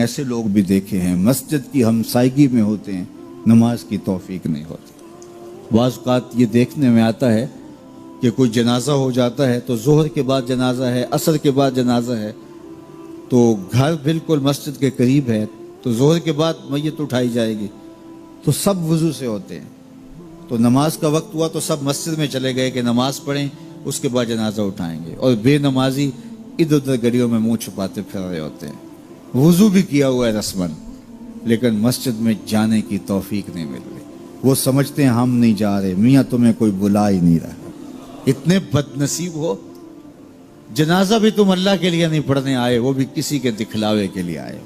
ایسے لوگ بھی دیکھے ہیں مسجد کی ہمسائیگی میں ہوتے ہیں، نماز کی توفیق نہیں ہوتی۔ بعض اوقات یہ دیکھنے میں آتا ہے کہ کوئی جنازہ ہو جاتا ہے تو ظہر کے بعد جنازہ ہے، عصر کے بعد جنازہ ہے، تو گھر بالکل مسجد کے قریب ہے، تو ظہر کے بعد میت اٹھائی جائے گی، تو سب وضو سے ہوتے ہیں، تو نماز کا وقت ہوا تو سب مسجد میں چلے گئے کہ نماز پڑھیں، اس کے بعد جنازہ اٹھائیں گے، اور بے نمازی ادھر ادھر گلیوں میں منہ چھپاتے پھر رہے ہوتے ہیں۔ وضو بھی کیا ہوا ہے رسماً، لیکن مسجد میں جانے کی توفیق نہیں مل رہی۔ وہ سمجھتے ہیں ہم نہیں جا رہے، میاں تمہیں کوئی بلا ہی نہیں رہا۔ اتنے بد نصیب ہو، جنازہ بھی تم اللہ کے لیے نہیں پڑھنے آئے، وہ بھی کسی کے دکھلاوے کے لیے آئے۔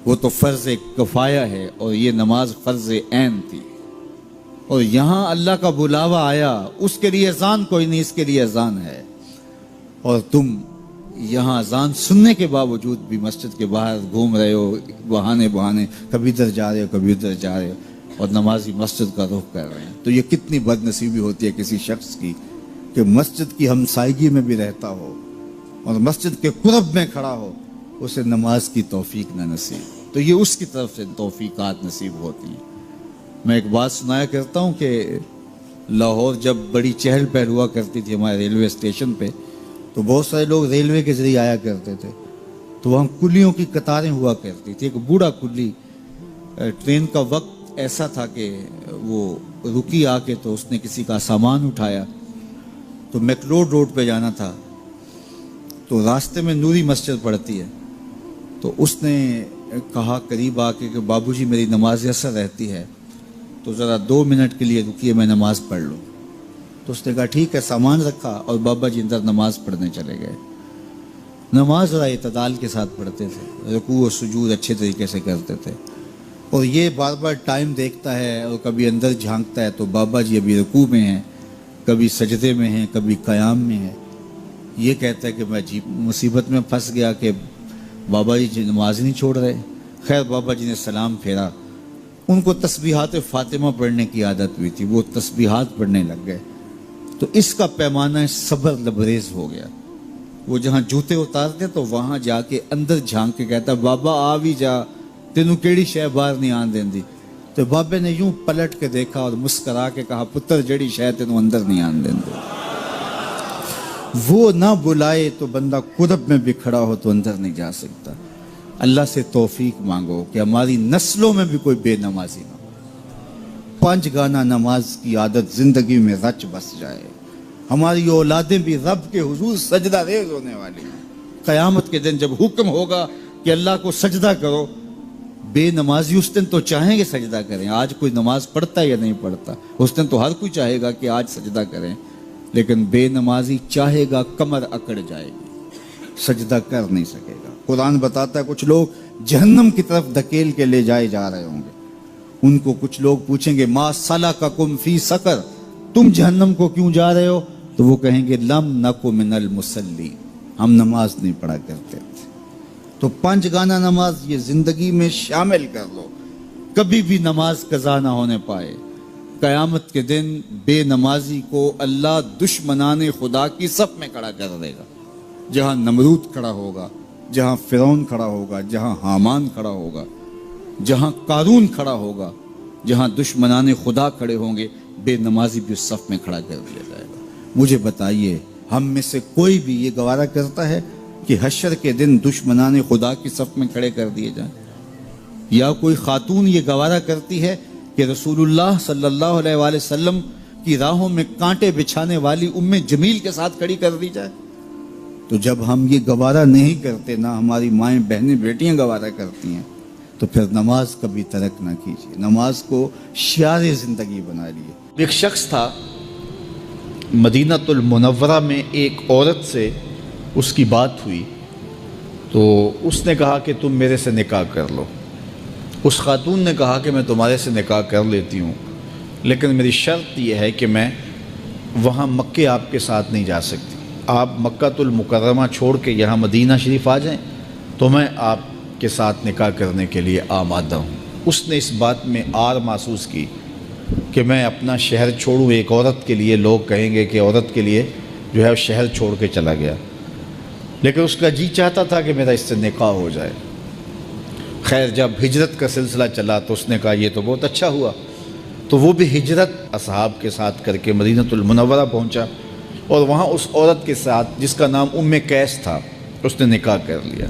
وہ تو فرض کفایہ ہے اور یہ نماز فرض عین تھی، اور یہاں اللہ کا بلاوا آیا، اس کے لیے اذان کوئی نہیں، اس کے لیے اذان ہے، اور تم یہاں اذان سننے کے باوجود بھی مسجد کے باہر گھوم رہے ہو، بہانے کبھی ادھر جا رہے ہو کبھی ادھر جا رہے ہو، اور نمازی مسجد کا رخ کر رہے ہیں۔ تو یہ کتنی بد نصیبی ہوتی ہے کسی شخص کی کہ مسجد کی ہمسائیگی میں بھی رہتا ہو اور مسجد کے قرب میں کھڑا ہو، اسے نماز کی توفیق نہ نصیب۔ تو یہ اس کی طرف سے توفیقات نصیب ہوتی ہیں۔ میں ایک بات سنایا کرتا ہوں کہ لاہور جب بڑی چہل پہل ہوا کرتی تھی ہمارے ریلوے اسٹیشن پہ، تو بہت سارے لوگ ریلوے کے ذریعے آیا کرتے تھے، تو وہاں کلیوں کی قطاریں ہوا کرتی تھی۔ ایک بوڑھا کلی، ٹرین کا وقت ایسا تھا کہ وہ رکی آ کے، تو اس نے کسی کا سامان اٹھایا، تو میکلوڈ روڈ پہ جانا تھا، تو راستے میں نوری مسجد پڑتی ہے، تو اس نے کہا قریب آ کے کہ بابو جی میری نماز عصر رہتی ہے، تو ذرا 2 منٹ کے لیے رکیے میں نماز پڑھ لوں۔ تو اس نے کہا ٹھیک ہے، سامان رکھا اور بابا جی اندر نماز پڑھنے چلے گئے۔ نماز ذرا اعتدال کے ساتھ پڑھتے تھے، رکوع و سجود اچھے طریقے سے کرتے تھے، اور یہ بار بار ٹائم دیکھتا ہے اور کبھی اندر جھانکتا ہے، تو بابا جی ابھی رکوع میں ہیں، کبھی سجدے میں ہیں، کبھی قیام میں ہیں۔ یہ کہتا ہے کہ میں عجیب مصیبت میں پھنس گیا کہ بابا جی نماز نہیں چھوڑ رہے۔ خیر بابا جی نے سلام پھیرا، ان کو تسبیحات فاطمہ پڑھنے کی عادت بھی تھی، وہ تسبیحات پڑھنے لگ گئے، تو اس کا پیمانہ صبر لبریز ہو گیا۔ وہ جہاں جوتے اتارتے تو وہاں جا کے اندر جھانک کے کہتا بابا آ بھی جا، تینوں کیڑی شے باہر نہیں آن دیندی۔ تو بابے نے یوں پلٹ کے دیکھا اور مسکرا کے کہا پتر جڑی شے تینوں اندر نہیں آن دیندی۔ وہ نہ بلائے تو بندہ قرب میں بھی کھڑا ہو تو اندر نہیں جا سکتا۔ اللہ سے توفیق مانگو کہ ہماری نسلوں میں بھی کوئی بے نمازی نہ ہو، 5 گانا نماز کی عادت زندگی میں رچ بس جائے، ہماری اولادیں بھی رب کے حضور سجدہ ریز ہونے والی ہیں۔ قیامت کے دن جب حکم ہوگا کہ اللہ کو سجدہ کرو، بے نمازی اس دن تو چاہیں گے سجدہ کریں، آج کوئی نماز پڑھتا ہے یا نہیں پڑھتا، اس دن تو ہر کوئی چاہے گا کہ آج سجدہ کریں، لیکن بے نمازی چاہے گا کمر اکڑ جائے گی، سجدہ کر نہیں سکے گا۔ قرآن بتاتا ہے کچھ لوگ جہنم کی طرف دھکیل کے لے جائے جا رہے ہوں گے، ان کو کچھ لوگ پوچھیں گے ما سلککم فی سقر، تم جہنم کو کیوں جا رہے ہو؟ تو وہ کہیں گے لم نک من المصلی، ہم نماز نہیں پڑھا کرتے تھے۔ تو 5 گانا نماز یہ زندگی میں شامل کر لو، کبھی بھی نماز قضا نہ ہونے پائے۔ قیامت کے دن بے نمازی کو اللہ دشمنان خدا کی صف میں کھڑا کر دے گا، جہاں نمرود کھڑا ہوگا، جہاں فرعون کھڑا ہوگا، جہاں حامان کھڑا ہوگا، جہاں قارون کھڑا ہوگا، جہاں دشمنان خدا کھڑے ہوں گے، بے نمازی بھی اس صف میں کھڑا کر دیا جائے گا۔ مجھے بتائیے ہم میں سے کوئی بھی یہ گوارہ کرتا ہے کہ حشر کے دن دشمنان خدا کی صف میں کھڑے کر دیے جائیں؟ یا کوئی خاتون یہ گوارہ کرتی ہے کہ رسول اللہ صلی اللہ علیہ وآلہ وسلم کی راہوں میں کانٹے بچھانے والی ام جمیل کے ساتھ کھڑی کر دی جائے؟ تو جب ہم یہ گوارہ نہیں کرتے، نہ ہماری مائیں بہنیں بیٹیاں گوارہ کرتی ہیں، تو پھر نماز کبھی ترک نہ کیجیے، نماز کو شعار زندگی بنا لیے۔ ایک شخص تھا مدینۃ المنورہ میں، ایک عورت سے اس کی بات ہوئی، تو اس نے کہا کہ تم میرے سے نکاح کر لو۔ اس خاتون نے کہا کہ میں تمہارے سے نکاح کر لیتی ہوں، لیکن میری شرط یہ ہے کہ میں وہاں مکے آپ کے ساتھ نہیں جا سکتی، آپ مکۃ المکرمہ چھوڑ کے یہاں مدینہ شریف آ جائیں تو میں آپ کے ساتھ نکاح کرنے کے لیے آمادہ ہوں۔ اس نے اس بات میں آر محسوس کی کہ میں اپنا شہر چھوڑوں، ایک عورت کے لیے لوگ کہیں گے کہ عورت کے لیے جو ہے شہر چھوڑ کے چلا گیا، لیکن اس کا جی چاہتا تھا کہ میرا اس سے نکاح ہو جائے۔ خیر جب ہجرت کا سلسلہ چلا تو اس نے کہا یہ تو بہت اچھا ہوا، تو وہ بھی ہجرت اصحاب کے ساتھ کر کے مدینہ المنورہ پہنچا، اور وہاں اس عورت کے ساتھ جس کا نام قیس تھا اس نے نکاح کر لیا۔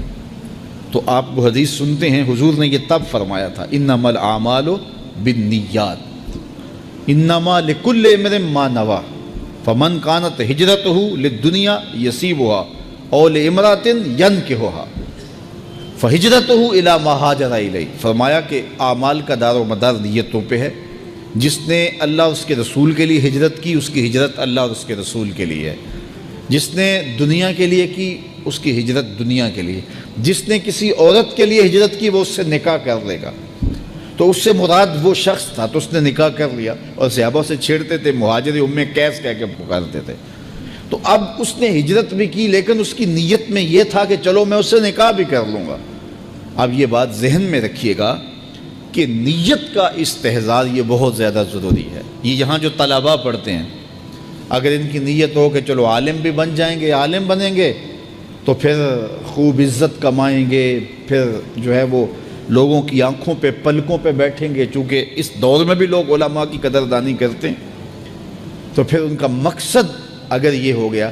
تو آپ وہ حدیث سنتے ہیں، حضور نے یہ تب فرمایا تھا انما الاعمال بالنیات انما لکل امرئ ما نوی فمن كانت ہجرته للدنیا یصیبها او لامرأة ينکحها فہجرته الى ما ہاجر الیہ۔ فرمایا کہ اعمال کا دار و مدار نیتوں پہ ہے، جس نے اللہ اس کے رسول کے لیے ہجرت کی اس کی ہجرت اللہ اور اس کے رسول کے لیے ہے، جس نے دنیا کے لیے کی اس کی ہجرت دنیا کے لیے، جس نے کسی عورت کے لیے ہجرت کی وہ اس سے نکاح کر لے گا۔ تو اس سے مراد وہ شخص تھا، تو اس نے نکاح کر لیا، اور صحابہ سے چھیڑتے تھے، مہاجر قیس کہہ کے پکارتے تھے۔ تو اب اس نے ہجرت بھی کی، لیکن اس کی نیت میں یہ تھا کہ چلو میں اس سے نکاح بھی کر لوں گا۔ اب یہ بات ذہن میں رکھیے گا کہ نیت کا استحضار یہ بہت زیادہ ضروری ہے۔ یہ یہاں جو طلباء پڑھتے ہیں، اگر ان کی نیت ہو کہ چلو عالم بھی بن جائیں گے، عالم بنیں گے تو پھر خوب عزت کمائیں گے، پھر جو ہے وہ لوگوں کی آنکھوں پہ پلکوں پہ بیٹھیں گے، چونکہ اس دور میں بھی لوگ علماء کی قدردانی کرتے ہیں، تو پھر ان کا مقصد اگر یہ ہو گیا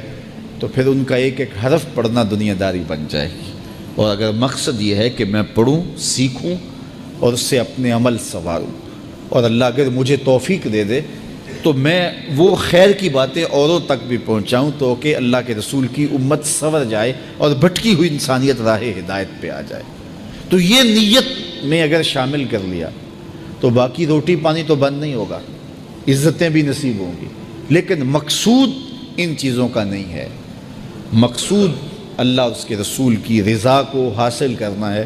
تو پھر ان کا ایک ایک حرف پڑھنا دنیا داری بن جائے گی۔ اور اگر مقصد یہ ہے کہ میں پڑھوں، سیکھوں اور اس سے اپنے عمل سنواروں، اور اللہ اگر مجھے توفیق دے دے تو میں وہ خیر کی باتیں اوروں تک بھی پہنچاؤں تو کہ اللہ کے رسول کی امت سنور جائے اور بھٹکی ہوئی انسانیت راہ ہدایت پہ آ جائے۔ تو یہ نیت میں اگر شامل کر لیا تو باقی روٹی پانی تو بند نہیں ہوگا، عزتیں بھی نصیب ہوں گی، لیکن مقصود ان چیزوں کا نہیں ہے۔ مقصود اللہ اور اس کے رسول کی رضا کو حاصل کرنا ہے۔